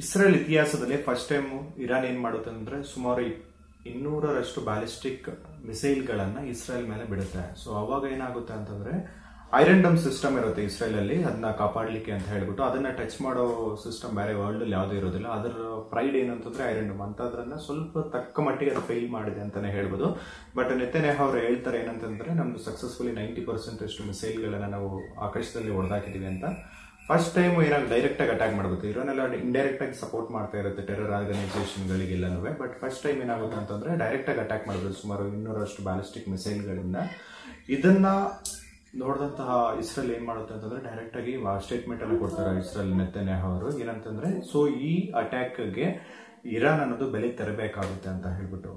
Israel ಇತಿಹಾಸದಲ್ಲಿ first time Iran ಏನ್ ಮಾಡುತ್ತೆ ಅಂದ್ರೆ ಸುಮಾರು 200ರಷ್ಟು ಬ್ಯಾಲಿಸ್ಟಿಕ್ ಮಿಸೈಲ್ಗಳನ್ನ ಇಸ್ರೇಲ್ ಮೇಲೆ ಬಿಡುತ್ತೆ. ಸೊ ಅವಾಗ ಏನಾಗುತ್ತೆ ಅಂತಂದ್ರೆ ಐರನ್ ಡಮ್ ಸಿಸ್ಟಮ್ ಇರುತ್ತೆ ಇಸ್ರೇಲ್ ಅಲ್ಲಿ, ಅದನ್ನ ಕಾಪಾಡಲಿಕ್ಕೆ ಅಂತ ಹೇಳ್ಬಿಟ್ಟು ಅದನ್ನ ಟಚ್ ಮಾಡೋ ಸಿಸ್ಟಮ್ ಬೇರೆ ವರ್ಲ್ಡ್ ಅಲ್ಲಿ ಯಾವುದೂ ಇರೋದಿಲ್ಲ. ಅದರ ಪ್ರೈಡ್ ಏನಂತಂದ್ರೆ ಐರನ್ ಡಮ್ ಅಂತದ್ರನ್ನ ಸ್ವಲ್ಪ ತಕ್ಕ ಮಟ್ಟಿಗೆ ಅದು ಫೇಲ್ ಮಾಡಿದೆ ಅಂತಾನೆ ಹೇಳ್ಬೋದು. ಬಟ್ ನೆತನ್ಯಾಹು ಅವರು ಹೇಳ್ತಾರೆ ಏನಂತಂದ್ರೆ ನಮ್ದು ಸಕ್ಸಸ್ಫುಲಿ 90% ಅಷ್ಟು ಮಿಸೈಲ್ಗಳನ್ನ ನಾವು ಆಕಾಶದಲ್ಲಿ ಹೊಡೆದಾಕಿದೀವಿ ಅಂತ. ಫಸ್ಟ್ ಟೈಮ್ ಏನಾದ್ರು ಡೈರೆಕ್ಟ್ ಆಗಿ ಅಟ್ಯಾಕ್ ಮಾಡಬೇಕು, ಇರೋನೆಲ್ಲ ಇಂಡೈರೆಕ್ಟ್ ಆಗಿ ಸಪೋರ್ಟ್ ಮಾಡ್ತಾ ಇರುತ್ತೆ ಟೆರರ್ ಆರ್ಗನೈಸೇಷನ್ ಗಳಿಗೆಲ್ಲನೂ. ಬಟ್ ಫಸ್ಟ್ ಟೈಮ್ ಏನಾಗುತ್ತೆ ಅಂತಂದ್ರೆ ಡೈರೆಕ್ಟ್ ಆಗಿ ಅಟ್ಯಾಕ್ ಮಾಡಬೇಕು ಸುಮಾರು 200ರಷ್ಟು ಬ್ಯಾಲಿಸ್ಟಿಕ್ ಮಿಸೈಲ್ಗಳಿಂದ. ಇದನ್ನ ನೋಡಿದಂತಹ ಇಸ್ರೇಲ್ ಏನ್ ಮಾಡುತ್ತೆ ಅಂತಂದ್ರೆ ಡೈರೆಕ್ಟ್ ಆಗಿ ಸ್ಟೇಟ್ಮೆಂಟ್ ಅನ್ನು ಕೊಡ್ತಾರೆ ಇಸ್ರೇಲ್ ನೆತನ್ಯಾಹು ಅವರು. ಏನಂತಂದ್ರೆ ಸೊ ಈ ಅಟ್ಯಾಕ್ಗೆ ಇರಾನ್ ಅನ್ನೋದು ಬೆಲೆ ತೆರಬೇಕಾಗುತ್ತೆ ಅಂತ ಹೇಳ್ಬಿಟ್ಟು.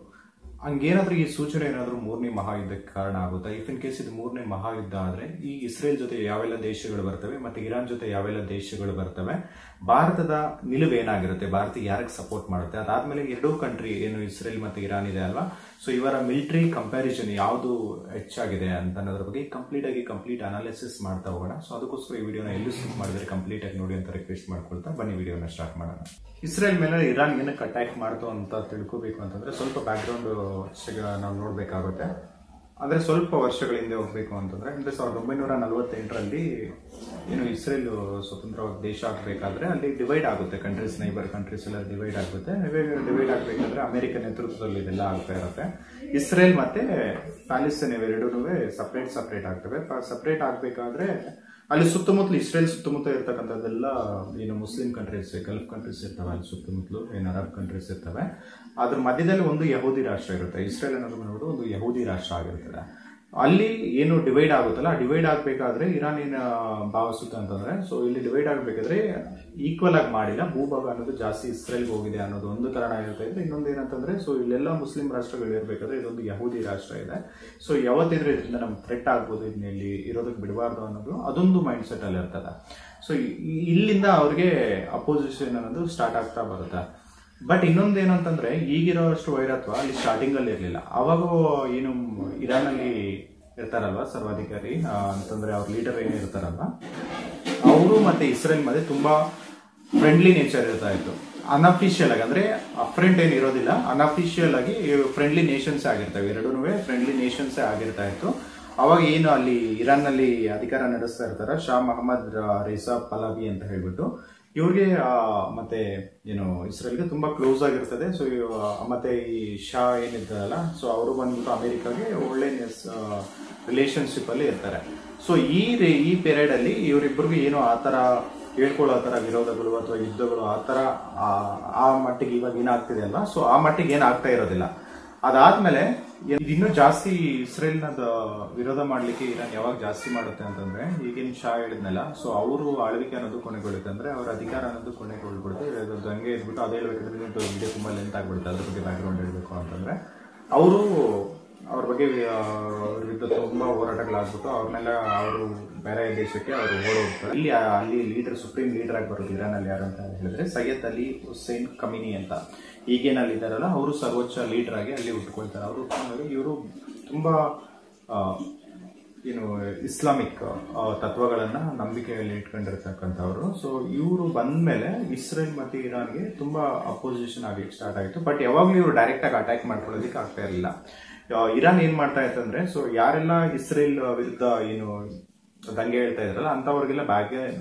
ಹಂಗೇನಾದ್ರೂ ಈ ಸೂಚನೆ ಏನಾದ್ರೂ 3ನೇ ಮಹಾಯುದ್ಧಕ್ಕೆ ಕಾರಣ ಆಗುತ್ತೆ. ಇಫ್ ಇನ್ ಕೇಸ್ ಇದು 3ನೇ ಮಹಾಯುದ್ಧ ಆದ್ರೆ ಈ ಇಸ್ರೇಲ್ ಜೊತೆ ಯಾವೆಲ್ಲ ದೇಶಗಳು ಬರ್ತವೆ ಮತ್ತೆ ಇರಾನ್ ಜೊತೆ ಯಾವೆಲ್ಲ ದೇಶಗಳು ಬರ್ತವೆ, ಭಾರತದ ನಿಲುವು ಏನಾಗಿರುತ್ತೆ, ಭಾರತ ಯಾರಿಗೆ ಸಪೋರ್ಟ್ ಮಾಡುತ್ತೆ, ಅದಾದ್ಮೇಲೆ ಎರಡೂ ಕಂಟ್ರಿ ಏನು ಇಸ್ರೇಲ್ ಮತ್ತೆ ಇರಾನ್ ಇದೆ ಅಲ್ವಾ, ಸೊ ಇವರ ಮಿಲಿಟರಿ ಕಂಪ್ಯಾರಿಸನ್ ಯಾವುದು ಹೆಚ್ಚಾಗಿದೆ ಅಂತ ಅನ್ನೋದ್ರ ಬಗ್ಗೆ ಕಂಪ್ಲೀಟ್ ಅನಾಲಿಸಿಸ್ ಮಾಡ್ತಾ ಹೋಗೋಣ. ಸೊ ಅದಕ್ಕೋಸ್ಕರ ಈ ವಿಡಿಯೋನ ಎಲ್ಲೂ ಸ್ಕಿಪ್ ಮಾಡಿದ್ರೆ ಕಂಪ್ಲೀಟ್ ಆಗಿ ನೋಡಿ ಅಂತ ರಿಕ್ವೆಸ್ಟ್ ಮಾಡ್ಕೊಳ್ತಾ ಬನ್ನಿ ವಿಡಿಯೋನ ಸ್ಟಾರ್ಟ್ ಮಾಡೋಣ. ಇಸ್ರೇಲ್ ಮೇಲೆ ಇರಾನ್ ಏನಕ್ಕೆ ಅಟ್ಯಾಕ್ ಮಾಡ್ತು ಅಂತ ತಿಳ್ಕೋಬೇಕು ಅಂತಂದ್ರೆ ಸ್ವಲ್ಪ ಬ್ಯಾಕ್ಗ್ರೌಂಡ್ ನಾವು ನೋಡ್ಬೇಕಾಗುತ್ತೆ. ಅಂದ್ರೆ ಸ್ವಲ್ಪ ವರ್ಷಗಳ ಹಿಂದೆ ಹೋಗ್ಬೇಕು ಅಂತಂದ್ರೆ 1948ರಲ್ಲಿ ಏನು ಇಸ್ರೇಲ್ ಸ್ವತಂತ್ರವಾಗಿ ದೇಶ ಆಗಬೇಕಾದ್ರೆ ಅಲ್ಲಿ ಡಿವೈಡ್ ಆಗುತ್ತೆ ಕಂಟ್ರೀಸ್, ನೈಬರ್ ಕಂಟ್ರೀಸ್ ಎಲ್ಲ ಡಿವೈಡ್ ಆಗುತ್ತೆ. ಡಿವೈಡ್ ಆಗಬೇಕಾದ್ರೆ ಅಮೆರಿಕ ನೇತೃತ್ವದಲ್ಲಿ ಇದೆಲ್ಲ ಆಗ್ತಾ ಇರುತ್ತೆ. ಇಸ್ರೇಲ್ ಮತ್ತೆ ಪ್ಯಾಲೆಸ್ತೈನ್ ಇವೆರಡೂ ಸಪರೇಟ್ ಆಗ್ತವೆ. ಸಪರೇಟ್ ಆಗ್ಬೇಕಾದ್ರೆ ಅಲ್ಲಿ ಸುತ್ತಮುತ್ತಲು ಇಸ್ರೇಲ್ ಸುತ್ತಮುತ್ತ ಇರ್ತಕ್ಕಂಥದ್ದೆಲ್ಲ ಏನು ಮುಸ್ಲಿಂ ಕಂಟ್ರೀಸ್, ಗಲ್ಫ್ ಕಂಟ್ರೀಸ್ ಇರ್ತವೆ, ಅಲ್ಲಿ ಸುತ್ತಮುತ್ತಲು ಏನು ಅರಬ್ ಕಂಟ್ರೀಸ್ ಇರ್ತವೆ. ಅದ್ರ ಮಧ್ಯದಲ್ಲಿ ಒಂದು ಯಹೂದಿ ರಾಷ್ಟ್ರ ಇರುತ್ತೆ. ಇಸ್ರೇಲ್ ಅನ್ನೋದು ಒಂದು ಯಹೂದಿ ರಾಷ್ಟ್ರ ಆಗಿರ್ತದೆ. ಅಲ್ಲಿ ಏನು ಡಿವೈಡ್ ಆಗುತ್ತಲ್ಲ, ಡಿವೈಡ್ ಆಗ್ಬೇಕಾದ್ರೆ ಇರಾನ್ ಏನ್ ಭಾವಿಸುತ್ತೆ ಅಂತಂದ್ರೆ ಸೊ ಇಲ್ಲಿ ಡಿವೈಡ್ ಆಗ್ಬೇಕಾದ್ರೆ ಈಕ್ವಲ್ ಆಗಿ ಮಾಡಿಲ್ಲ, ಭೂಭಾಗ ಅನ್ನೋದು ಜಾಸ್ತಿ ಇಸ್ರೇಲ್ಗೆ ಹೋಗಿದೆ ಅನ್ನೋದು ಒಂದು ಕಾರಣ ಇರುತ್ತೆ. ಇನ್ನೊಂದು ಏನಂತಂದ್ರೆ ಸೊ ಇಲ್ಲೆಲ್ಲ ಮುಸ್ಲಿಂ ರಾಷ್ಟ್ರಗಳು ಇರಬೇಕಾದ್ರೆ ಇದೊಂದು ಯಹೂದಿ ರಾಷ್ಟ್ರ ಇದೆ. ಸೊ ಯಾವತ್ತಿದ್ರೆ ಇದರಿಂದ ನಮ್ಗೆ ಥ್ರೆಟ್ ಆಗ್ಬೋದು, ಇದನ್ನ ಇಲ್ಲಿ ಇರೋದಕ್ಕೆ ಬಿಡಬಾರ್ದು ಅನ್ನೋದು ಅದೊಂದು ಮೈಂಡ್ ಸೆಟ್ ಅಲ್ಲಿ ಇರ್ತದೆ. ಸೊ ಇಲ್ಲಿಂದ ಅವ್ರಿಗೆ ಅಪೋಸಿಷನ್ ಅನ್ನೋದು ಸ್ಟಾರ್ಟ್ ಆಗ್ತಾ ಬರುತ್ತೆ. ಬಟ್ ಇನ್ನೊಂದು ಏನಂತಂದ್ರೆ ಈಗಿರೋಷ್ಟು ವೈರತ್ವ ಅಲ್ಲಿ ಸ್ಟಾರ್ಟಿಂಗ್ ಅಲ್ಲಿ ಇರಲಿಲ್ಲ. ಅವಾಗ ಏನು ಇರಾನ್ ಅಲ್ಲಿ ಇರ್ತಾರಲ್ವಾ ಸರ್ವಾಧಿಕಾರಿ ಅಂತಂದ್ರೆ ಅವ್ರ ಲೀಡರ್ ಏನಿರ್ತಾರಲ್ವಾ, ಅವರು ಮತ್ತೆ ಇಸ್ರೇಲ್ ಮಧ್ಯೆ ತುಂಬಾ ಫ್ರೆಂಡ್ಲಿ ನೇಚರ್ ಇರ್ತಾ ಇತ್ತು. ಅನ್ಅಫಿಷಿಯಲ್ ಆಗಿ ಅಂದ್ರೆ ಅಫ್ರೆಂಟ್ ಏನ್ ಇರೋದಿಲ್ಲ, ಅನ್ಅಫಿಷಿಯಲ್ ಆಗಿ ಫ್ರೆಂಡ್ಲಿ ನೇಷನ್ಸ್ ಆಗಿರ್ತವೆ, ಎರಡೂ ಫ್ರೆಂಡ್ಲಿ ನೇಷನ್ಸ್ ಆಗಿರ್ತಾ ಇತ್ತು. ಅವಾಗ ಏನು ಅಲ್ಲಿ ಇರಾನ್ ನಲ್ಲಿ ಅಧಿಕಾರ ನಡೆಸ್ತಾ ಇರ್ತಾರ ಶಾ ಮೊಹಮ್ಮದ್ ರೇಸಾ ಪಲಾವಿ ಅಂತ ಹೇಳ್ಬಿಟ್ಟು, ಇವ್ರಿಗೆ ಮತ್ತೆ ಏನು ಇಸ್ರೇಲ್ಗೆ ತುಂಬಾ ಕ್ಲೋಸ್ ಆಗಿರ್ತದೆ. ಸೊ ಮತ್ತೆ ಈ ಶಾ ಏನಿರ್ತಾರಲ್ಲ, ಸೊ ಅವರು ಬಂದ್ಬಿಟ್ಟು ಅಮೆರಿಕಾಗೆ ಒಳ್ಳೆ ರಿಲೇಶನ್ಶಿಪ್ ಅಲ್ಲಿ ಇರ್ತಾರೆ. ಸೊ ಈ ಪೀರಿಯಡ್ ಅಲ್ಲಿ ಇವರಿಬ್ಬರಿಗೂ ಏನು ಆತರ ಹೇಳ್ಕೊಳ್ಳೋ ತರ ವಿರೋಧಗಳು ಅಥವಾ ಯುದ್ಧಗಳು ಆತರ ಆ ಮಟ್ಟಿಗೆ ಇವಾಗ ಏನಾಗ್ತಿದೆ ಅಲ್ವಾ, ಸೊ ಆ ಮಟ್ಟಿಗೆ ಏನಾಗ್ತಾ ಇರೋದಿಲ್ಲ. ಅದಾದ್ಮೇಲೆ ಇನ್ನೂ ಜಾಸ್ತಿ ಇಸ್ರೇಲ್ನ ವಿರೋಧ ಮಾಡ್ಲಿಕ್ಕೆ ಇರಾನ್ ಯಾವಾಗ ಜಾಸ್ತಿ ಮಾಡುತ್ತೆ ಅಂತಂದ್ರೆ ಈಗಿನ ಶಾ ಹೇಳಿದ್ನಲ್ಲ, ಸೊ ಅವರು ಆಳ್ವಿಕೆ ಅನ್ನೋದು ಕೊನೆಗೊಳ್ಳುತ್ತೆ, ಅಂದ್ರೆ ಅವ್ರ ಅಧಿಕಾರ ಅನ್ನೋದು ಕೊನೆಗೊಳ್ಬಿಡುತ್ತೆ. ಅದು ಹಂಗೆ ಇದ್ಬಿಟ್ಟು ಅದೇ ಹೇಳ್ಬೇಕಂದ್ರೆ ವಿಡಿಯೋ ತುಂಬಾ ಲೆಂತ್ ಆಗ್ಬಿಡುತ್ತೆ. ಅದ್ರ ಬಗ್ಗೆ ಬ್ಯಾಕ್ಗ್ರೌಂಡ್ ಹೇಳ್ಬೇಕು ಅಂತಂದ್ರೆ ಅವ್ರ ಬಗ್ಗೆ ವಿರುದ್ಧ ತುಂಬಾ ಹೋರಾಟಗಳಾಗ್ಬಿಟ್ಟು ಅವ್ರನ್ನೆಲ್ಲ ಅವರು ಬೇರೆ ದೇಶಕ್ಕೆ ಅವರು ಓಡೋಗ್ತಾರೆ. ಅಲ್ಲಿ ಲೀಡರ್, ಸುಪ್ರೀಂ ಲೀಡರ್ ಆಗಿ ಬರೋದು ಇರಾನ್ ಅಲ್ಲಿ ಯಾರು ಅಂತ ಹೇಳಿದ್ರೆ ಸೈಯದ್ ಅಲಿ ಹುಸೇನ್ ಖಮೀನಿ ಅಂತ ಈಗೇನಲ್ಲಿ ಇದ್ದಾರಲ್ಲ, ಅವರು ಸರ್ವೋಚ್ಚ ಲೀಡರ್ ಆಗಿ ಅಲ್ಲಿ ಉಟ್ಕೊಳ್ತಾರೆ. ಇವರು ತುಂಬಾ ಏನು ಇಸ್ಲಾಮಿಕ್ ತತ್ವಗಳನ್ನ ನಂಬಿಕೆಯಲ್ಲಿ ಇಟ್ಕೊಂಡಿರ್ತಕ್ಕಂಥವ್ರು. ಸೊ ಇವರು ಬಂದ್ಮೇಲೆ ಇಸ್ರೇಲ್ ಮತ್ತೆ ಇರಾನ್ಗೆ ತುಂಬಾ ಅಪೋಸಿಷನ್ ಆಗಿ ಸ್ಟಾರ್ಟ್ ಆಯಿತು. ಬಟ್ ಯಾವಾಗ್ಲೂ ಇವರು ಡೈರೆಕ್ಟ್ ಆಗಿ ಅಟ್ಯಾಕ್ ಮಾಡ್ಕೊಳ್ಳೋದಕ್ಕೆ ಆಗ್ತಾ ಇರಲಿಲ್ಲ. ಇರಾನ್ ಏನ್ ಮಾಡ್ತಾ ಇತ್ತಂದ್ರೆ ಸೊ ಯಾರೆಲ್ಲ ಇಸ್ರೇಲ್ ವಿರುದ್ಧ ಏನು ದಂಗೆ ಹೇಳ್ತಾ ಇದ್ರಲ್ಲ ಅಂತವ್ರಿಗೆಲ್ಲ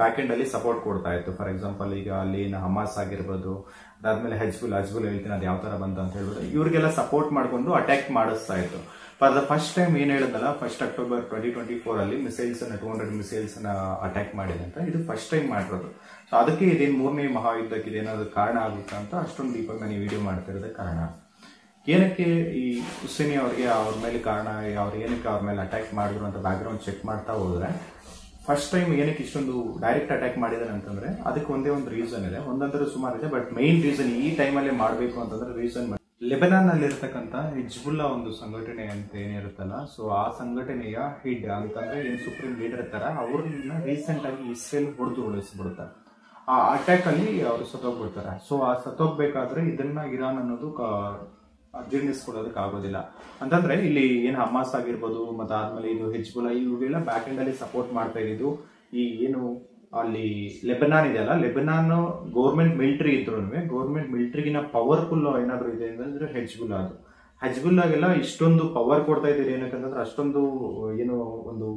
ಬ್ಯಾಕ್ ಎಂಡ್ ಅಲ್ಲಿ ಸಪೋರ್ಟ್ ಕೊಡ್ತಾ ಇತ್ತು. ಫಾರ್ ಎಕ್ಸಾಂಪಲ್ ಈಗ ಅಲ್ಲಿ ಹಮಾಸ್ ಆಗಿರ್ಬೋದು, ಅದಾದ್ಮೇಲೆ ಹಜ್ಬುಲ್ ಹೇಳ್ತೀನಿ ಅದು ಯಾವ ತರ ಬಂತು ಅಂತ ಹೇಳ್ಬೋದು, ಇವ್ರಿಗೆಲ್ಲ ಸಪೋರ್ಟ್ ಮಾಡ್ಕೊಂಡು ಅಟ್ಯಾಕ್ ಮಾಡಿಸ್ತಾ ಇತ್ತು. ಫಾರ್ ದ ಫಸ್ಟ್ ಟೈಮ್ ಏನ್ ಹೇಳಿದಲ್ಲ, 1 ಅಕ್ಟೋಬರ್ 2024 ಅಲ್ಲಿ ಮಿಸೈಲ್ಸ್ 200 ಮಿಸೈಲ್ಸ್ ಅಟ್ಯಾಕ್ ಮಾಡಿದೆ ಅಂತ, ಇದು ಫಸ್ಟ್ ಟೈಮ್ ಮಾಡಿರೋದು. ಸೊ ಅದಕ್ಕೆ ಇದೇನು 3ನೇ ಮಹಾಯುದ್ಧಕ್ಕೆ ಇದೇನಾದ್ರು ಕಾರಣ ಆಗುತ್ತಾ ಅಂತ ಅಷ್ಟೊಂದು ಡೀಪಾಗಿ ನಾನು ಈ ವಿಡಿಯೋ ಮಾಡ್ತಿರೋದೇ ಕಾರಣ. ಏನಕ್ಕೆ ಈ ಹುಸೇನಿ ಅವ್ರಿಗೆ ಅವ್ರ ಮೇಲೆ ಕಾರಣ, ಏನಕ್ಕೆ ಅವ್ರ ಮೇಲೆ ಅಟ್ಯಾಕ್ ಮಾಡಿದ್ರು ಅಂತ ಬ್ಯಾಕ್ಗ್ರೌಂಡ್ ಚೆಕ್ ಮಾಡ್ತಾ ಹೋದ್ರೆ ಫಸ್ಟ್ ಟೈಮ್ ಏನಕ್ಕೆ ಇಷ್ಟೊಂದು ಡೈರೆಕ್ಟ್ ಅಟ್ಯಾಕ್ ಮಾಡಿದಾರೆ ಅಂತಂದ್ರೆ ಅದಕ್ಕೆ ಒಂದೇ ಒಂದು ರೀಸನ್ ಇದೆ. ಒಂದಂದ್ರೆ ಸುಮಾರು ಇದೆ, ಬಟ್ ಮೈನ್ ರೀಸನ್ ಈ ಟೈಮಲ್ಲೇ ಮಾಡಬೇಕು ಅಂತಂದ್ರೆ ರೀಸನ್ ಲೆಬನಾನ್ ಅಲ್ಲಿ ಇರ್ತಕ್ಕಂಥ ಹಿಜ್ಬುಲ್ಲಾ ಒಂದು ಸಂಘಟನೆ ಅಂತ ಏನಿರುತ್ತಲ್ಲ, ಸೊ ಆ ಸಂಘಟನೆಯ ಹೆಡ್ ಅಂತಂದ್ರೆ ಏನ್ ಸುಪ್ರೀಂ ಲೀಡರ್ ಇರ್ತಾರ ಅವ್ರನ್ನ ರೀಸೆಂಟ್ ಆಗಿ ಇಸ್ರೇಲ್ ಉಳಿಸ್ಬಿಡುತ್ತಾರೆ. ಆ ಅಟ್ಯಾಕ್ ಅಲ್ಲಿ ಅವರು ಸತ್ತೋಗ್ಬಿಡ್ತಾರೆ. ಸೊ ಆ ಸತ್ತೋಗ್ಬೇಕಾದ್ರೆ ಇದನ್ನ ಇರಾನ್ ಅನ್ನೋದು ಜೀರ್ಣಿಸ್ಕೊಳ್ಳೋದಕ್ಕೆ ಆಗೋದಿಲ್ಲ. ಅಂತಂದ್ರೆ ಇಲ್ಲಿ ಏನು ಹಮಾಸ್ ಆಗಿರ್ಬೋದು ಮತ್ತೆ ಆದ್ಮೇಲೆ ಇದು ಹಿಜ್ಬುಲ್ಲಾ ಇವುಗಳ ಬ್ಯಾಕ್ ಎಂಡ್ ಅಲ್ಲಿ ಸಪೋರ್ಟ್ ಮಾಡ್ತಾ ಇದ್ದು ಈ ಏನು ಅಲ್ಲಿ ಲೆಬನಾನ್ ಇದೆಯಲ್ಲ, ಲೆಬನಾನ್ ಗೌರ್ಮೆಂಟ್ ಮಿಲಿಟರಿ ಇದ್ರು ಗೌರ್ಮೆಂಟ್ ಮಿಲಿಟರಿಗಿನ ಪವರ್ಫುಲ್ ಏನಾದ್ರು ಇದೆ ಅಂದ್ರೆ ಹೆಜ್ಬುಲ್ಲಾ. ಅದು ಹೆಜ್ಬುಲ್ಲಾಗೆಲ್ಲ ಇಷ್ಟೊಂದು ಪವರ್ ಕೊಡ್ತಾ ಇದ್ದೀರಿ ಏನಕ್ಕಂತಂದ್ರೆ ಅಷ್ಟೊಂದು ಏನು ಒಂದು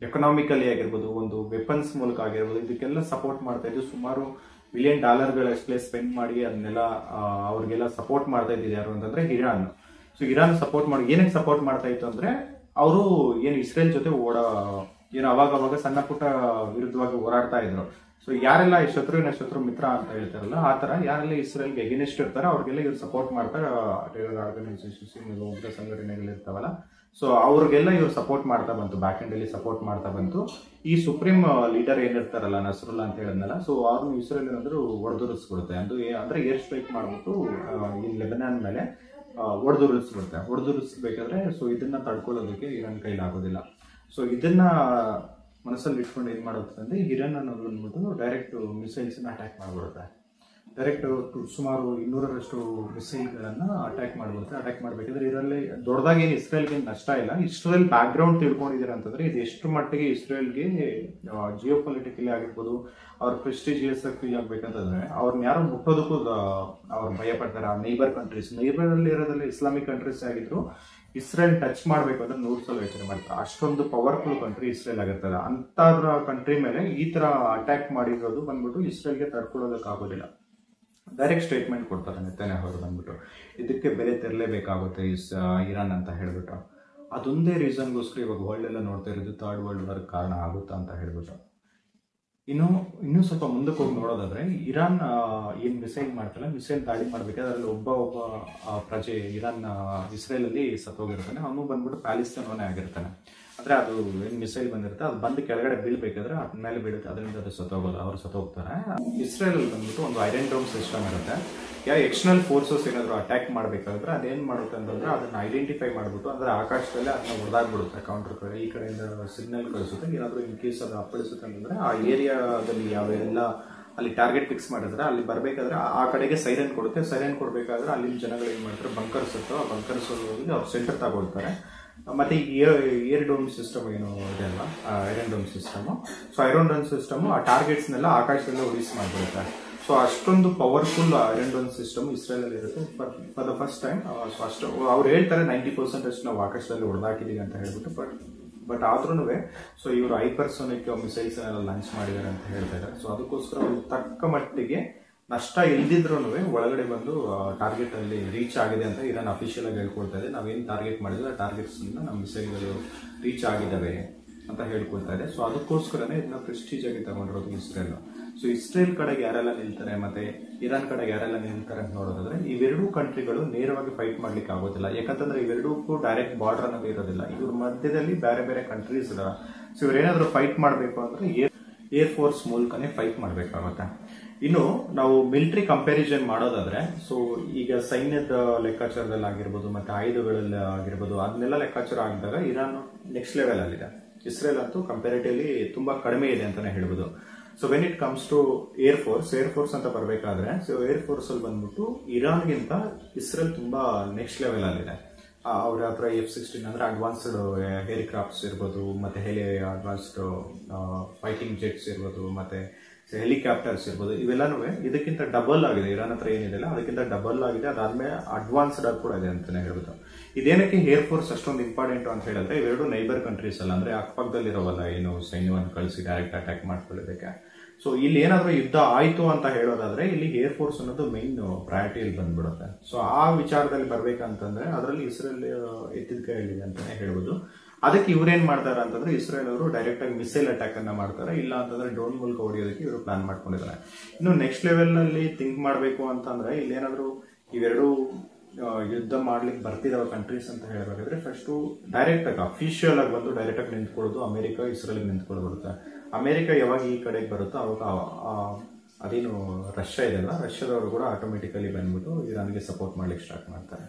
ಎಕನಾಮಿಕಲಿ ಆಗಿರ್ಬೋದು, ಒಂದು ವೆಪನ್ಸ್ ಮೂಲಕ ಆಗಿರ್ಬೋದು, ಇದಕ್ಕೆಲ್ಲ ಸಪೋರ್ಟ್ ಮಾಡ್ತಾ ಇದ್ದು ಸುಮಾರು $1 ಬಿಲಿಯನ್ ಸ್ಪೆಂಡ್ ಮಾಡಿ ಅದನ್ನೆಲ್ಲ ಅವ್ರಿಗೆಲ್ಲ ಸಪೋರ್ಟ್ ಮಾಡ್ತಾ ಇದ್ದಿದ್ದು ಯಾರು ಅಂತಂದ್ರೆ ಇರಾನ್. ಸೊ ಇರಾನ್ ಸಪೋರ್ಟ್ ಮಾಡಿ ಏನಕ್ಕೆ ಸಪೋರ್ಟ್ ಮಾಡ್ತಾ ಇತ್ತು ಅಂದ್ರೆ ಅವರು ಏನು ಇಸ್ರೇಲ್ ಜೊತೆ ಏನು ಅವಾಗ ಸಣ್ಣ ಪುಟ್ಟ ವಿರುದ್ಧವಾಗಿ ಹೋರಾಡ್ತಾ ಇದ್ರು. ಸೊ ಯಾರೆಲ್ಲ ಶತ್ರುವಿನ ಶತ್ರು ಮಿತ್ರ ಅಂತ ಹೇಳ್ತಾರಲ್ಲ, ಆ ತರ ಯಾರೆಲ್ಲ ಇಸ್ರೇಲ್ಗೆ ಎಗೇನೆಸ್ಟ್ ಇರ್ತಾರೆ ಅವ್ರಿಗೆಲ್ಲ ಇವ್ರು ಸಪೋರ್ಟ್ ಮಾಡ್ತಾರೆ. ಟೆರರ್ ಆರ್ಗನೈಸೇಷನ್ಸ್, ಉಗ್ರ ಸಂಘಟನೆಗಳು ಇರ್ತಾವಲ್ಲ, ಸೊ ಅವ್ರಿಗೆಲ್ಲ ಇವ್ರು ಸಪೋರ್ಟ್ ಮಾಡ್ತಾ ಬಂತು, ಬ್ಯಾಕ್ ಎಂಡ್ ಅಲ್ಲಿ ಸಪೋರ್ಟ್ ಮಾಡ್ತಾ ಬಂತು. ಈ ಸುಪ್ರೀಂ ಲೀಡರ್ ಏನಿರ್ತಾರಲ್ಲ ನಸ್ರುಲ್ಲಾ ಅಂತ ಹೇಳಿದ್ನಲ್ಲ, ಸೊ ಅವ್ರನ್ನ ಇಸ್ರೇಲ್ ಏನಾದ್ರು ಹೊಡೆದುರಿಸ್ಬಿಡುತ್ತೆ. ಅಂದ್ರೆ ಏರ್ ಸ್ಟ್ರೈಕ್ ಮಾಡ್ಬಿಟ್ಟು ಈ ಲೆಬನಾನ್ ಮೇಲೆ ಹೊಡೆದುರಿಸ್ಬೇಕಾದ್ರೆ ಸೊ ಇದನ್ನ ತಡ್ಕೊಳ್ಳೋದಕ್ಕೆ ಇರಾನ್ ಕೈಲಿ ಆಗೋದಿಲ್ಲ. ಸೊ ಇದನ್ನ ಮನಸ್ಸಲ್ಲಿ ಇಟ್ಕೊಂಡು ಏನ್ ಮಾಡುತ್ತೆ ಅಂದ್ರೆ ಇರಾನ್ ಅನ್ನೋದು ಬಂದ್ಬಿಟ್ಟು ಡೈರೆಕ್ಟ್ ಮಿಸೈಲ್ಸ್ ಅಟ್ಯಾಕ್ ಮಾಡ್ಬಿಡುತ್ತೆ. ಡೈರೆಕ್ಟ್ ಸುಮಾರು 200ರಷ್ಟು ಮಿಸೈಲ್ಗಳನ್ನ ಅಟ್ಯಾಕ್ ಮಾಡ್ಬಿಡುತ್ತೆ. ಅಟ್ಯಾಕ್ ಮಾಡ್ಬೇಕಾದ್ರೆ ಇದರಲ್ಲಿ ದೊಡ್ಡದಾಗಿ ಏನು ಇಸ್ರೇಲ್ಗೆ ನಷ್ಟ ಇಲ್ಲ. ಇಸ್ರೇಲ್ ಬ್ಯಾಕ್ ಗ್ರೌಂಡ್ ತಿಳ್ಕೊಂಡಿದ್ದೀರಾ ಅಂತಂದ್ರೆ ಇದು ಎಷ್ಟು ಮಟ್ಟಿಗೆ ಇಸ್ರೇಲ್ಗೆ ಜಿಯೋ ಪೊಲಿಟಿಕಲಿ ಆಗಿರ್ಬೋದು, ಅವ್ರ ಪ್ರೆಸ್ಟಿಜಿಯಸ್ ಫೀಲ್ ಆಗ್ಬೇಕಂತಂದ್ರೆ ಅವ್ರನ್ನ ಯಾರು ಮುಟ್ಟೋದಕ್ಕೂ ಅವ್ರು ಭಯ ಪಡ್ತಾರೆ. ಆ ನೈಬರ್ ಅಲ್ಲಿ ಇರೋದ್ರಲ್ಲಿ ಇಸ್ಲಾಮಿಕ್ ಕಂಟ್ರೀಸ್ ಆಗಿದ್ರು ಇಸ್ರೇಲ್ ಟಚ್ ಮಾಡ್ಬೇಕು ಅಂದ್ರೆ 100 ಸಲ ಯೋಚನೆ ಮಾಡ್ತಾರೆ. ಅಷ್ಟೊಂದು ಪವರ್ಫುಲ್ ಕಂಟ್ರಿ ಇಸ್ರೇಲ್ ಆಗಿರ್ತದೆ. ಅಂತದ್ರ ಕಂಟ್ರಿ ಮೇಲೆ ಈ ತರ ಅಟ್ಯಾಕ್ ಮಾಡಿರೋದು ಬಂದ್ಬಿಟ್ಟು ಇಸ್ರೇಲ್ಗೆ ತಡ್ಕೊಳ್ಳೋದಕ್ಕಾಗೋದಿಲ್ಲ. ಡೈರೆಕ್ಟ್ ಸ್ಟೇಟ್ಮೆಂಟ್ ಕೊಡ್ತಾರೆ ನೆತನ್ಯಾಹು ಅವರು ಬಂದ್ಬಿಟ್ಟು ಇದಕ್ಕೆ ಬೆಲೆ ತೆರಲೇಬೇಕಾಗುತ್ತೆ ಇರಾನ್ ಅಂತ ಹೇಳ್ಬಿಟ್ಟು. ಅದೊಂದೇ ರೀಸನ್ಗೋಸ್ಕರ ಇವಾಗ ವರ್ಲ್ಡ್ ಎಲ್ಲ ನೋಡ್ತಾ ಇರೋದು ಥರ್ಡ್ ವರ್ಲ್ಡ್ ವಾರ್ ಕಾರಣ ಆಗುತ್ತಾ ಅಂತ ಹೇಳ್ಬಿಟ್ಟು. ಇನ್ನೂ ಸ್ವಲ್ಪ ಮುಂದಕ್ಕೆ ಹೋಗಿ ನೋಡೋದಾದ್ರೆ ಇರಾನ್ ಏನ್ ಮಿಸೈಲ್ ಮಾಡ್ತಲ್ಲ, ಮಿಸೈಲ್ ದಾಳಿ ಮಾಡ್ಬೇಕಾದ್ರೆ ಅದರಲ್ಲಿ ಒಬ್ಬ ಪ್ರಜೆ ಇಸ್ರೇಲ್ ಅಲ್ಲಿ ಸತ್ತೋಗಿರ್ತಾನೆ. ಅವನು ಬಂದ್ಬಿಟ್ಟು ಪ್ಯಾಲೆಸ್ತೈನ್ ಆಗಿರ್ತಾನೆ. ಅಂದ್ರೆ ಅದು ಏನ್ ಮಿಸೈಲ್ ಬಂದಿರುತ್ತೆ ಅದು ಬಂದು ಕೆಳಗಡೆ ಬೀಳ್ಬೇಕಾದ್ರೆ ಅದ್ರ ಮೇಲೆ ಬೀಳುತ್ತೆ, ಅದರಿಂದ ಅದು ಅವ್ರು ಸತ್ತೋಗ್ತಾರೆ. ಇಸ್ರೇಲ್ ಅಲ್ಲಿ ಬಂದ್ಬಿಟ್ಟು ಒಂದು ಐರನ್ ಡೋಮ್ ಸಿಸ್ಟಮ್ ಇರುತ್ತೆ. ಎಕ್ಸ್ಟರ್ನಲ್ ಫೋರ್ಸಸ್ ಏನಾದ್ರು ಅಟ್ಯಾಕ್ ಮಾಡ್ಬೇಕಾದ್ರೆ ಅದೇನ್ ಮಾಡುತ್ತೆ ಅಂತಂದ್ರೆ ಅದನ್ನ ಐಡೆಂಟಿಫೈ ಮಾಡ್ಬಿಟ್ಟು ಅಂದ್ರೆ ಆಕಾಶದಲ್ಲಿ ಅದನ್ನ ಹೊಡೆದಾಗ್ಬಿಡುತ್ತೆ. ಕೌಂಟರ್ ಈ ಕಡೆಯಿಂದ ಸಿಗ್ನಲ್ ಕಳಿಸುತ್ತೆ. ಏನಾದ್ರು ಇನ್ ಕೇಸ್ ಅದು ಅಪ್ಪಳಿಸುತ್ತೆ ಅಂತಂದ್ರೆ ಆ ಏರಿಯಾದಲ್ಲಿ ಯಾವೆಲ್ಲ ಅಲ್ಲಿ ಟಾರ್ಗೆಟ್ ಫಿಕ್ಸ್ ಮಾಡಿದ್ರೆ ಅಲ್ಲಿ ಬರ್ಬೇಕಾದ್ರೆ ಆ ಕಡೆಗೆ ಸೈರನ್ ಕೊಡುತ್ತೆ. ಸೈರನ್ ಕೊಡ್ಬೇಕಾದ್ರೆ ಅಲ್ಲಿ ಜನಗಳು ಏನ್ ಮಾಡ್ತಾರೆ, ಬಂಕರ್ಸ್ ಇರ್ತವೆ. ಆ ಬಂಕರ್ಸ್ ಹೋಗಿ ಅವ್ರು ಸೆಂಟರ್ ತಗೊಳ್ತಾರೆ. ಮತ್ತೆ ಏರ್ ಡೋಮ್ ಸಿಸ್ಟಮ್ ಏನು ಇದೆ ಅಲ್ವಾ, iron dome system. So iron dome system ಆ ಟಾರ್ಗೆಟ್ಸ್ನೆಲ್ಲ ಆಕಾಶದಲ್ಲಿ ರಿಲೀಸ್ ಮಾಡ್ಬಿಡುತ್ತೆ. ಸೊ ಅಷ್ಟೊಂದು powerful iron dome system Israel ಅಲ್ಲಿ ಇರುತ್ತೆ for the first time. So ಅಷ್ಟು ಅವ್ರು ಹೇಳ್ತಾರೆ 90% ಅಷ್ಟು ನಾವು ಆಕಾಶದಲ್ಲಿ ಹೊಡೆದಾಕಿದೀವಿ ಅಂತ ಹೇಳ್ಬಿಟ್ಟು. ಬಟ್ ಆದ್ರೂ ಸೊ ಇವರು ಹೈಪರ್ಸೋನಿಕ್ ಮಿಸೈಲ್ಸ್ ಎಲ್ಲ ಲಾಂಚ್ ಮಾಡಿದ್ದಾರೆ ಅಂತ ಹೇಳ್ತಾ ಇದ್ದಾರೆ. ಸೊ ಅದಕ್ಕೋಸ್ಕರ ಒಂದು ತಕ್ಕ ಮಟ್ಟಿಗೆ ನಷ್ಟ ಇಲ್ದಿದ್ರು ಒಳಗಡೆ ಬಂದು ಟಾರ್ಗೆಟ್ ಅಲ್ಲಿ ರೀಚ್ ಆಗಿದೆ ಅಂತ ಇರಾನ್ ಅಫಿಷಿಯಲ್ ಆಗಿ ಹೇಳ್ಕೊಳ್ತಾ ಇದೆ. ನಾವೇನು ಟಾರ್ಗೆಟ್ ಮಾಡಿದ್ರೆ ಟಾರ್ಗೆಟ್ಸ್ ನಮ್ಮ ಮಿಸೈಲ್ಗಳು ರೀಚ್ ಆಗಿದ್ದಾವೆ ಅಂತ ಹೇಳ್ಕೊಳ್ತಾ ಇದೆ. ಸೊ ಅದಕ್ಕೋಸ್ಕರನೇ ಇದನ್ನ ಪ್ರೆಸ್ಟೀಜ್ ಆಗಿ ತಗೊಂಡಿರೋದು ಇಸ್ರೇಲ್. ಸೊ ಇಸ್ರೇಲ್ ಕಡೆಗೆ ಯಾರೆಲ್ಲ ನಿಲ್ತಾರೆ ಮತ್ತೆ ಇರಾನ್ ಕಡೆಗೆ ಯಾರೆಲ್ಲ ನಿಲ್ತಾರೆ ಅಂತ ನೋಡೋದಾದ್ರೆ ಇವೆರಡೂ ಕಂಟ್ರಿಗಳು ನೇರವಾಗಿ ಫೈಟ್ ಮಾಡ್ಲಿಕ್ಕೆ ಆಗೋದಿಲ್ಲ. ಯಾಕಂತಂದ್ರೆ ಇವೆರಡಕ್ಕೂ ಡೈರೆಕ್ಟ್ ಬಾರ್ಡರ್ ಅನ್ನೋದು ಇರೋದಿಲ್ಲ. ಇವ್ರ ಮಧ್ಯದಲ್ಲಿ ಬೇರೆ ಬೇರೆ ಕಂಟ್ರೀಸ್ ಇದಾವೆ. ಸೊ ಇವ್ರೇನಾದ್ರೂ ಫೈಟ್ ಮಾಡಬೇಕು ಅಂದ್ರೆ ಏರ್ ಫೋರ್ಸ್ ಮೂಲಕನೇ ಫೈಟ್ ಮಾಡ್ಬೇಕಾಗುತ್ತೆ. ಇನ್ನು ನಾವು ಮಿಲಿಟರಿ ಕಂಪ್ಯಾರಿಸನ್ ಮಾಡೋದಾದ್ರೆ ಸೊ ಈಗ ಸೈನ್ಯದ ಲೆಕ್ಕಾಚಾರದಲ್ಲಿ ಆಗಿರ್ಬೋದು ಮತ್ತೆ ಆಯುಧಗಳಲ್ಲಿ ಆಗಿರ್ಬೋದು ಅದನ್ನೆಲ್ಲ ಲೆಕ್ಕಾಚಾರ ಆಗಿದಾಗ ಇರಾನ್ ನೆಕ್ಸ್ಟ್ ಲೆವೆಲ್ ಅಲ್ಲಿದೆ. ಇಸ್ರೇಲ್ ಅಂತೂ ಕಂಪ್ಯಾರಿಟಿವ್ಲಿ ತುಂಬಾ ಕಡಿಮೆ ಇದೆ ಅಂತಾನೆ ಹೇಳ್ಬೋದು. So when it comes to air force ಅಂತ ಬರಬೇಕಾದ್ರೆ ಸೊ ಏರ್ ಫೋರ್ಸ್ ಅಲ್ಲಿ ಬಂದ್ಬಿಟ್ಟು ಇರಾನ್ಗಿಂತ ಇಸ್ರೇಲ್ ತುಂಬಾ ನೆಕ್ಸ್ಟ್ ಲೆವೆಲ್ ಅಲ್ಲಿದೆ. ಅವ್ರ ಹತ್ರ F-16 ಅಂದ್ರೆ ಅಡ್ವಾನ್ಸ್ಡ್ ಏರ್ ಕ್ರಾಫ್ಟ್ಸ್ ಇರ್ಬೋದು, ಮತ್ತೆ ಅಡ್ವಾನ್ಸ್ಡ್ ಫೈಟಿಂಗ್ ಜೆಟ್ಸ್ ಇರ್ಬೋದು, ಮತ್ತೆ ಹೆಲಿಕಾಪ್ಟರ್ಸ್ ಇರ್ಬೋದು. ಇವೆಲ್ಲನೂ ಇದಕ್ಕಿಂತ ಡಬಲ್ ಆಗಿದೆ. ಇರಾನ್ ಹತ್ರ ಏನಿದೆ ಅದಕ್ಕಿಂತ ಡಬಲ್ ಆಗಿದೆ. ಅದಾದ್ಮೇಲೆ ಅಡ್ವಾನ್ಸ್ಡ್ ಆಗಿ ಕೂಡ ಇದೆ ಅಂತಾನೆ ಹೇಳ್ಬೋದು. ಇದೇನಕ್ಕೆ ಏರ್ ಫೋರ್ಸ್ ಅಷ್ಟೊಂದು ಇಂಪಾರ್ಟೆಂಟ್ ಅಂತ ಹೇಳಿದ್ರೆ ಇವೆರಡು ನೈಬರ್ ಕಂಟ್ರೀಸ್ ಅಲ್ಲ, ಅಂದ್ರೆ ಅಕ್ಕಪಕ್ಕದಲ್ಲಿರೋವಲ್ಲ ಏನು ಸೈನ್ಯವನ್ನು ಕಳಿಸಿ ಡೈರೆಕ್ಟ್ ಅಟ್ಯಾಕ್ ಮಾಡ್ಕೊಳ್ಳೋದಕ್ಕೆ. ಸೊ ಇಲ್ಲಿ ಏನಾದ್ರೂ ಯುದ್ಧ ಆಯ್ತು ಅಂತ ಹೇಳೋದಾದ್ರೆ ಇಲ್ಲಿ ಏರ್ ಫೋರ್ಸ್ ಅನ್ನೋದು ಮೈನ್ ಪ್ರಯಾರಿಟಿಯಲ್ಲಿ ಬಂದ್ಬಿಡುತ್ತೆ. ಸೊ ಆ ವಿಚಾರದಲ್ಲಿ ಬರ್ಬೇಕಂತಂದ್ರೆ ಅದರಲ್ಲಿ ಇಸ್ರೇಲ್ ಎತ್ತಿದ ಕೈಯಲ್ಲಿದೆ ಅಂತಾನೆ ಹೇಳ್ಬೋದು. ಅದಕ್ಕೆ ಇವ್ರೇನ್ ಮಾಡ್ತಾರೆ ಅಂತಂದ್ರೆ ಇಸ್ರೇಲ್ ಅವರು ಡೈರೆಕ್ಟ್ ಆಗಿ ಮಿಸೈಲ್ ಅಟ್ಯಾಕ್ ಅನ್ನ ಮಾಡ್ತಾರೆ. ಇಲ್ಲ ಅಂತಂದ್ರೆ ಡ್ರೋನ್ ಮೂಲಕ ಹೊಡೆಯೋದಕ್ಕೆ ಇವರು ಪ್ಲಾನ್ ಮಾಡ್ಕೊಂಡಿದ್ದಾರೆ. ಇನ್ನು ನೆಕ್ಸ್ಟ್ ಲೆವೆಲ್ ನಲ್ಲಿ ಥಿಂಕ್ ಮಾಡಬೇಕು ಅಂತಂದ್ರೆ ಇಲ್ಲೇನಾದ್ರೂ ಇವೆರಡು ಯುದ್ಧ ಮಾಡ್ಲಿಕ್ಕೆ ಬರ್ತಿದಾವ ಕಂಟ್ರೀಸ್ ಅಂತ ಹೇಳ್ಬೇಕಾದ್ರೆ ಫಸ್ಟ್ ಡೈರೆಕ್ಟ್ ಆಗಿ ಅಫಿಷಿಯಲ್ ಆಗಿ ಬಂದು ಡೈರೆಕ್ಟ್ ಆಗಿ ನಿಂತ್ಕೊಳ್ಳೋದು ಅಮೆರಿಕ ಇಸ್ರೇಲ್ ನಿಂತ್ಕೊಳ್ಳೋ ಬರುತ್ತೆ. ಅಮೆರಿಕ ಯಾವಾಗ ಈ ಕಡೆಗೆ ಬರುತ್ತೋ ಅವಾಗ ಅದೇನು ರಷ್ಯಾ ಇದೆಲ್ಲ ರಷ್ಯಾದವರು ಕೂಡ ಆಟೋಮೆಟಿಕಲಿ ಬಂದ್ಬಿಟ್ಟು ಇರಾನ್ಗೆ ಸಪೋರ್ಟ್ ಮಾಡ್ಲಿಕ್ಕೆ ಸ್ಟಾರ್ಟ್ ಮಾಡ್ತಾರೆ.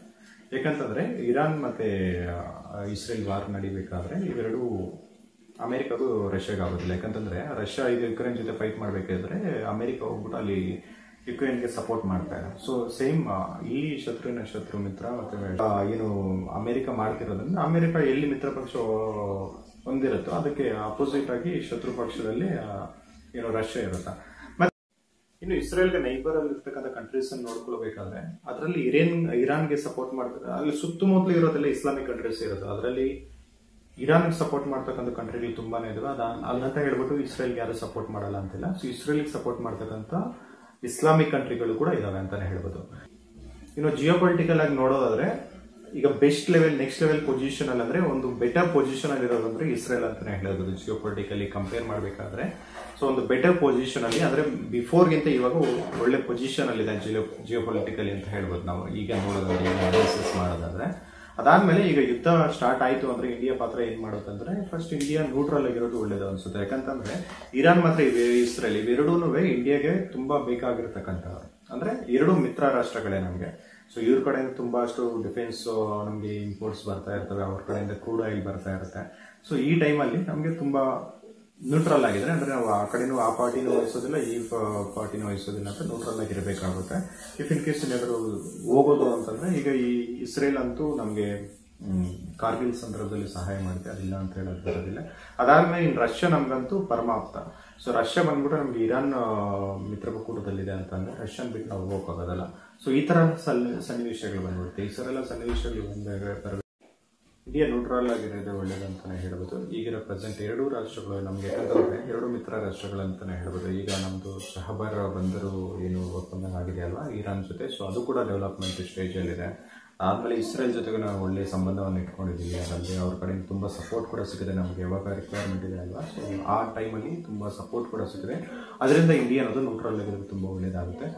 ಯಾಕಂತಂದ್ರೆ ಇರಾನ್ ಮತ್ತೆ ಇಸ್ರೇಲ್ ವಾರ್ ನಡಿಬೇಕಾದ್ರೆ ಇವೆರಡು ಅಮೆರಿಕಗೂ ರಷ್ಯಾಗೆ ಆಗೋದಿಲ್ಲ. ಯಾಕಂತಂದ್ರೆ ರಷ್ಯಾ ಈಗ ಯುಕ್ರೇನ್ ಜೊತೆ ಫೈಟ್ ಮಾಡ್ಬೇಕಾದ್ರೆ ಅಮೆರಿಕ ಹೋಗ್ಬಿಟ್ಟು ಅಲ್ಲಿ ಯುಕ್ರೇನ್ಗೆ ಸಪೋರ್ಟ್ ಮಾಡ್ತಾ ಇದೆ. ಸೊ ಸೇಮ್ ಈ ಶತ್ರುವಿನ ಶತ್ರು ಮಿತ್ರ ಮತ್ತೆ ಏನು ಅಮೆರಿಕ ಮಾಡ್ತಿರೋದ್ರಿಂದ ಅಮೆರಿಕ ಎಲ್ಲಿ ಮಿತ್ರ ಪಕ್ಷ ಹೊಂದಿರುತ್ತೋ ಅದಕ್ಕೆ ಅಪೋಸಿಟ್ ಆಗಿ ಶತ್ರು ಪಕ್ಷದಲ್ಲಿ ಏನು ರಷ್ಯಾ ಇರುತ್ತಾ. ಮತ್ತೆ ಇನ್ನು ಇಸ್ರೇಲ್ಗೆ ನೈಬರ್ ಅಲ್ಲಿ ಇರ್ತಕ್ಕಂಥ ಕಂಟ್ರೀಸ್ ಅನ್ನು ನೋಡ್ಕೊಳ್ಬೇಕಾದ್ರೆ ಅದರಲ್ಲಿ ಇರಾನ್ಗೆ ಸಪೋರ್ಟ್ ಮಾಡ್ತಾರೆ. ಅಲ್ಲಿ ಸುತ್ತಮುತ್ತಲು ಇರೋದೆಲ್ಲ ಇಸ್ಲಾಮಿಕ್ ಕಂಟ್ರೀಸ್ ಇರುತ್ತೆ. ಅದರಲ್ಲಿ ಇರಾನ್ ಸಪೋರ್ಟ್ ಮಾಡ್ತಕ್ಕಂಥ ಕಂಟ್ರಿಗಳು ತುಂಬಾನೇ ಇದಾವೆ. ಅದಂತ ಹೇಳ್ಬಿಟ್ಟು ಇಸ್ರೇಲ್ಗೆ ಯಾರು ಸಪೋರ್ಟ್ ಮಾಡಲ್ಲ ಅಂತಿಲ್ಲ. ಸೊ ಇಸ್ರೇಲ್ಗೆ ಸಪೋರ್ಟ್ ಮಾಡ್ತಕ್ಕಂಥ ಇಸ್ಲಾಮಿಕ್ ಕಂಟ್ರಿಗಳು ಕೂಡ ಇದಾವೆ ಅಂತಾನೆ ಹೇಳ್ಬೋದು. ಇನ್ನು ಜಿಯೋಪೊಲಿಟಿಕಲ್ ಆಗಿ ನೋಡೋದಾದ್ರೆ ಈಗ ನೆಕ್ಸ್ಟ್ ಲೆವೆಲ್ ಪೊಸಿಷನ್ ಅಲ್ಲಿ ಅಂದ್ರೆ ಒಂದು ಬೆಟರ್ ಪೊಸಿಷನ್ ಅಲ್ಲಿ ಇರೋದಂದ್ರೆ ಇಸ್ರೇಲ್ ಅಂತಾನೆ ಹೇಳ್ಬೋದು. ಜಿಯೋಪೊಲಿಟಿಕಲಿ ಕಂಪೇರ್ ಮಾಡಬೇಕಾದ್ರೆ ಸೊ ಒಂದು ಬೆಟರ್ ಪೊಸಿಷನ್ ಅಲ್ಲಿ ಅಂದ್ರೆ ಬಿಫೋರ್ಗಿಂತ ಇವಾಗ ಒಳ್ಳೆ ಪೊಸಿಷನ್ ಅಲ್ಲಿ ಇದೆ ಜಿಯೋಪೊಲಿಟಿಕಲಿ ಅಂತ ಹೇಳ್ಬೋದು ನಾವು ಈಗ ನೋಡೋದಾದ್ರೆ, ಅನಾಲಿಸಿಸ್ ಮಾಡೋದಾದ್ರೆ. ಅದಾದ್ಮೇಲೆ ಈಗ ಯುದ್ಧ ಸ್ಟಾರ್ಟ್ ಆಯ್ತು ಅಂದ್ರೆ ಇಂಡಿಯಾ ಪಾತ್ರ ಏನ್ ಮಾಡೋದಂದ್ರೆ ಫಸ್ಟ್ ಇಂಡಿಯಾ ನ್ಯೂಟ್ರಲ್ ಆಗಿರೋದು ಒಳ್ಳೇದು ಅನ್ಸುತ್ತೆ. ಯಾಕಂತಂದ್ರೆ ಇರಾನ್ ಮತ್ತೆ ಇಸ್ರೇಲ್ ಇವೆರಡೂ ಇಂಡಿಯಾಗೆ ತುಂಬಾ ಬೇಕಾಗಿರ್ತಕ್ಕಂಥವ್ರು. ಅಂದ್ರೆ ಎರಡು ಮಿತ್ರ ರಾಷ್ಟ್ರಗಳೇ ನಮಗೆ. ಸೊ ಇವ್ರ ಕಡೆಯಿಂದ ತುಂಬಾ ಅಷ್ಟು ಡಿಫೆನ್ಸ್ ನಮಗೆ ಇಂಪೋರ್ಟ್ಸ್ ಬರ್ತಾ ಇರ್ತವೆ, ಅವ್ರ ಕಡೆಯಿಂದ ಕ್ರೂಡ್ ಆಯಿಲ್ ಬರ್ತಾ ಇರುತ್ತೆ. ಸೊ ಈ ಟೈಮಲ್ಲಿ ನಮಗೆ ತುಂಬಾ ನ್ಯೂಟ್ರಲ್ ಆಗಿದ್ರೆ ಅಂದ್ರೆ ನಾವು ಆ ಕಡೆನೂ ಆ ಪಾರ್ಟಿನೂ ವಹಿಸೋದಿಲ್ಲ, ಈ ಪಾರ್ಟಿನೂ ವಹಿಸೋದಿಲ್ಲ ಅಂತ ನ್ಯೂಟ್ರಲ್ ಆಗಿರಬೇಕಾಗುತ್ತೆ. ಇಫ್ ಇನ್ ಕೇಸ್ ಏನಾದ್ರು ಹೋಗೋದು ಅಂತಂದ್ರೆ ಈಗ ಈ ಇಸ್ರೇಲ್ ಅಂತೂ ನಮಗೆ ಕಾರ್ಗಿಲ್ ಸಂದರ್ಭದಲ್ಲಿ ಸಹಾಯ ಮಾಡುತ್ತೆ, ಅದಿಲ್ಲ ಅಂತ ಹೇಳೋದು ಬರೋದಿಲ್ಲ. ಅದಾದ್ಮೇಲೆ ಇನ್ನು ರಷ್ಯಾ ನಮ್ಗಂತೂ ಪರಮಾಪ್ತ. ಸೊ ರಷ್ಯಾ ಬಂದ್ಬಿಟ್ಟು ನಮ್ಗೆ ಇರಾನ್ ಮಿತ್ರಕೂಟದಲ್ಲಿದೆ ಅಂತಂದ್ರೆ ರಷ್ಯನ್ ಬಿಟ್ಟು ನಾವು ಹೋಗೋಕ್ಕಾಗೋದಲ್ಲ. ಸೊ ಈ ತರ ಸನ್ನಿವೇಶಗಳು ಬಂದ್ಬಿಡುತ್ತೆ. ಈ ಸರ ಎಲ್ಲ ಸನ್ನಿವೇಶಗಳು ಬಂದಾಗ ಇಂಡಿಯಾ ನ್ಯೂಟ್ರಲ್ ಆಗಿರೋದೇ ಒಳ್ಳೇದು ಅಂತಾನೆ ಹೇಳ್ಬೋದು. ಈಗಿರೋ ಪ್ರೆಸೆಂಟ್ ಎರಡೂ ರಾಷ್ಟ್ರಗಳು ನಮ್ಗೆ ಯಾಕಂತಂದ್ರೆ ಎರಡು ಮಿತ್ರ ರಾಷ್ಟ್ರಗಳಂತಾನೆ ಹೇಳ್ಬೋದು. ಈಗ ನಮ್ದು ಶಹಬಾರ್ ಬಂದರು ಏನು ಒಪ್ಪಂದ ಆಗಿದೆ ಅಲ್ವಾ ಇರಾನ್ ಜೊತೆ. ಸೊ ಅದು ಕೂಡ ಡೆವಲಪ್ಮೆಂಟ್ ಸ್ಟೇಜ್ ಅಲ್ಲಿ ಇದೆ. ಆದ್ಮೇಲೆ ಇಸ್ರೇಲ್ ಜೊತೆಗೂ ನಾವು ಒಳ್ಳೆ ಸಂಬಂಧವನ್ನು ಇಟ್ಕೊಂಡಿದ್ದೀವಿ. ಅದರಲ್ಲಿ ಅವ್ರ ಕಡೆಯಿಂದ ತುಂಬಾ ಸಪೋರ್ಟ್ ಕೂಡ ಸಿಕ್ಕಿದೆ ನಮಗೆ, ಯಾವಾಗ ರಿಕ್ವೈರ್ಮೆಂಟ್ ಇದೆ ಅಲ್ವಾ. ಸೊ ಆ ಟೈಮಲ್ಲಿ ತುಂಬಾ ಸಪೋರ್ಟ್ ಕೂಡ ಸಿಕ್ಕಿದೆ. ಅದರಿಂದ ಇಂಡಿಯಾ ಅನ್ನೋದು ನ್ಯೂಟ್ರಲ್ ಆಗಿರೋದು ತುಂಬಾ ಒಳ್ಳೇದಾಗುತ್ತೆ.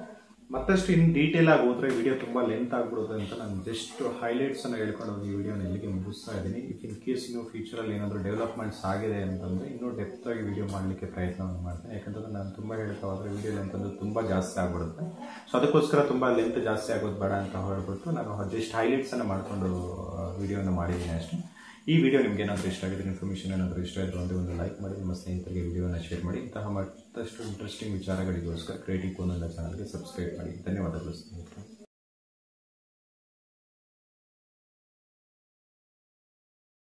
ಮತ್ತಷ್ಟು ಇನ್ ಡೀಟೇಲ್ ಆಗಿ ಹೋದ್ರೆ ವಿಡಿಯೋ ತುಂಬಾ ಲೆಂತ್ ಆಗ್ಬಿಡುತ್ತೆ ಅಂತ ನಾನು ಜಸ್ಟ್ ಹೈಲೈಟ್ಸ್ ಅನ್ನು ಹೇಳ್ಕೊಂಡು ಹೋಗಿ ಈ ವಿಡಿಯೋನ ಇಲ್ಲಿಗೆ ಮುಗಿಸ್ತಾ ಇದ್ದೀನಿ. ಇಫ್ ಇನ್ ಕೇಸ್ ಇನ್ನು ಫ್ಯೂಚರಲ್ಲಿ ಏನಾದರೂ ಡೆವಲಪ್ಮೆಂಟ್ಸ್ ಆಗಿದೆ ಅಂತಂದ್ರೆ ಇನ್ನೂ ಡೆಪ್ತ್ ಆಗಿ ವಿಡಿಯೋ ಮಾಡಲಿಕ್ಕೆ ಪ್ರಯತ್ನವನ್ನು ಮಾಡ್ತೇನೆ. ಯಾಕಂತಂದ್ರೆ ನಾನು ತುಂಬಾ ಹೇಳ್ತಾ ಹೋದ್ರೆ ವಿಡಿಯೋ ಲೆಂತ್ ಅಂದ್ರೆ ತುಂಬಾ ಜಾಸ್ತಿ ಆಗ್ಬಿಡುತ್ತೆ. ಸೊ ಅದಕ್ಕೋಸ್ಕರ ತುಂಬಾ ಲೆಂತ್ ಜಾಸ್ತಿ ಆಗೋದು ಬೇಡ ಅಂತ ಹೇಳ್ಬಿಟ್ಟು ನಾನು ಜಸ್ಟ್ ಹೈಲೈಟ್ಸ್ ಅನ್ನು ಮಾಡ್ಕೊಂಡು ವಿಡಿಯೋನ ಮಾಡಿದ್ದೀನಿ ಅಷ್ಟೇ. ಈ ವಿಡಿಯೋ ನಿಮ್ಗೆ ಏನಾದರೂ ಇಷ್ಟ ಆಗಿದೆ, ಇನ್ಫಾರ್ಮೇಷನ್ ಏನಾದರೂ ಇಷ್ಟ ಇದ್ರೆ ಒಂದು ಲೈಕ್ ಮಾಡಿ, ನಿಮ್ಮ ಸ್ನೇಹಿತರಿಗೆ ವಿಡಿಯೋನ ಶೇರ್ ಮಾಡಿ. ಇಂತಹ ಮತ್ತಷ್ಟು ಇಂಟ್ರೆಸ್ಟಿಂಗ್ ವಿಚಾರಗಳಿಗೋಸ್ಕರ ಕ್ರಿಯೇಟಿವ್ ಕೋನಲ್ಲ ಚಾನಲ್ಗೆ ಸಬ್ಸ್ಕ್ರೈಬ್ ಮಾಡಿ. ಧನ್ಯವಾದಗಳು.